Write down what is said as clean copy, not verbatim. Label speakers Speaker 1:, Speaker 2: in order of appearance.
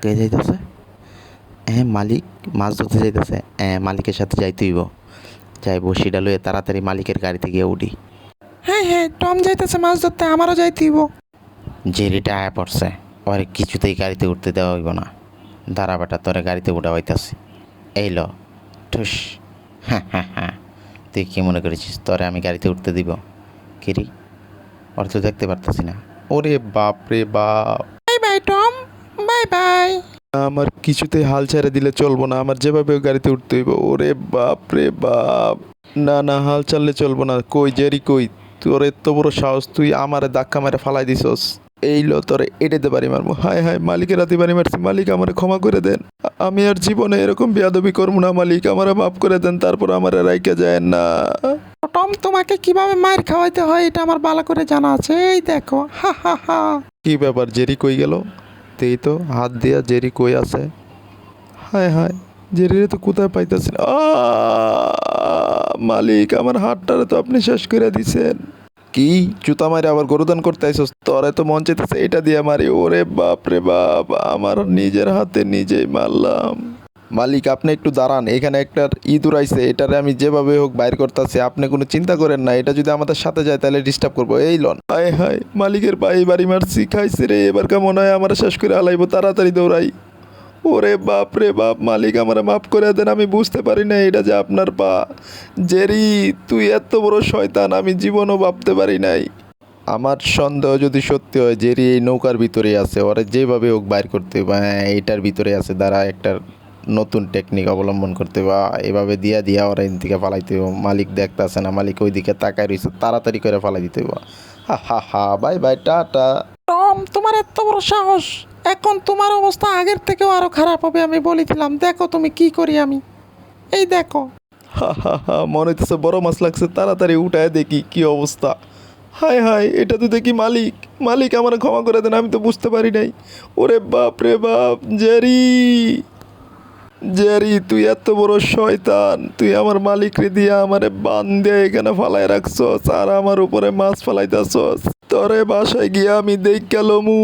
Speaker 1: কে যাইতেছে? হ্যাঁ, মালিক মাছ ধরতে যাইতেছে। হ্যাঁ, মালিকের সাথে যাইতে হইব। যাই বড়শিটা লইয়ে তাড়াতাড়ি মালিকের গাড়িতে গিয়ে উঠি।
Speaker 2: হ্যাঁ হ্যাঁ, টম যাইতেছে মাছ ধরতে, আমারও যাইতে হইব।
Speaker 1: জেরিটা আয়া পড়ছে, ওরে কিছুতেই গাড়িতে উঠতে দেওয়া হইব না। দাঁড়া বেটা, তোরে গাড়িতে উঠা হইতাছি। এই ল ঠুস। হ্যাঁ হ্যাঁ হ্যাঁ, তুই কী মনে করেছিস তোরে আমি গাড়িতে উঠতে দিব? কিরি, ওর তো দেখতে পারতেছি না। ওরে বাপ রে বাপ!
Speaker 2: Bye bye Tom, bye bye.
Speaker 3: আমার কিছুতেই হাল ছেড়ে দিলে চলবো না, আমার যেভাবে গাড়িতে উঠতে হইব। ওরে বাপ রে বাপ! না না, হাল ছাড়লে চলবো না। কই জেরি কই? তোর এত বড় সাহস, তুই আমারে ধাক্কা মেরে ফালাই দিছস। এই লো তোরে এটাতে বাড়ি মারবো। হায় হায়, মালিকের রাতে বাড়ি মারছি। মালিক আমারে ক্ষমা করে দেন। আমি আর জীবনে এরকম বেয়াদবি করবো না। মালিক আমারে মাফ করে দেন, তারপর আমারে রাইকা যায় না।
Speaker 2: টম, তোমাকে কিভাবে মার খাওয়াইতে হয় এটা আমার ভালো করে জানা আছে, এই দেখো। হা হা হা।
Speaker 3: কি ব্যাপার, জেরি কই গেল? তেই তো হাত দিয়া জেরি কই আছে? হায় হায়, জেরিরে তো কোথায় পাইতেছেন। মালিক, আমার হাতটারে তো আপনি শেষ করে দিছেন। কি জুতা মারে আবার গরুদান করতে আইসস? তোরে তো মন চাইতেছে এটা দিয়ে মারি। ওরে বাপ রে বাপ, আমার নিজের হাতে নিজেই মারলাম। মালিক, আপনি একটু দাঁড়ান, এখানে একটা ইঁদুর আইছে, এটারে আমি যেভাবে হোক বাইর করতেছি। আপনি কোনো চিন্তা করেন না, এটা যদি আমাদের সাথে যায় তাহলে ডিস্টার্ব করবো। এই লন। হায় হায়, মালিকের বাড়ি মারছি, খাইছে রে। এবার কেমন হয় আমার শেষ করে হালাইবো, তাড়াতাড়ি দৌড়াই। ওরে বাপ রে বাপ, মালিক আমার মাফ করে দেন, আমি বুঝতে পারি না এটা যে আপনার পা। জেরি, তুই এত বড় শয়তান আমি জীবনও ভাবতে পারি নাই। আমার সন্দেহ যদি সত্যি হয়, জেরি এই নৌকার ভিতরেই আছে, ওরা যেভাবে হোক বাইর করতে হবে। হ্যাঁ, এইটার ভিতরে আছে। দ্বারা একটা নতুন টেকনিক অবলম্বন করতে বা এভাবে দিয়া ওরা এদিকে ফালাইতে হইব। মালিক দেখতেছে না, মালিক ওই দিকে তাকায় রয়েছে, তাড়াতাড়ি করে ফালাই দিতে হইব। হা হা হা, বাই বাই, টাটা।
Speaker 2: টম, তোমার এত বড় সাহস! এখন তোমার অবস্থা আগের থেকেও আরো খারাপ হবে, আমি বলে দিলাম। দেখো তুমি কি করি আমি, এই দেখো।
Speaker 3: হা হা হা, মনে হইতেছে বড় মাছ লাগছে, তাড়াতাড়ি উঠায় দেখি কি অবস্থা। হায় হায়, এটা তো দেখি মালিক। মালিক আমার ক্ষমা করে দেন, আমি তো বুঝতে পারি নাই। ওরে বাপ রে বাপ, জেরি! জেরি, তুই এত বড় শয়তান! তুই আমার মালিক রে দিয়া আমারে বান্ধে এখানে ফালাই রাখছস, আর আমার উপরে মাছ ফালাইতাছস। তোরে বাসায় গিয়া আমি দেখ গেলমু।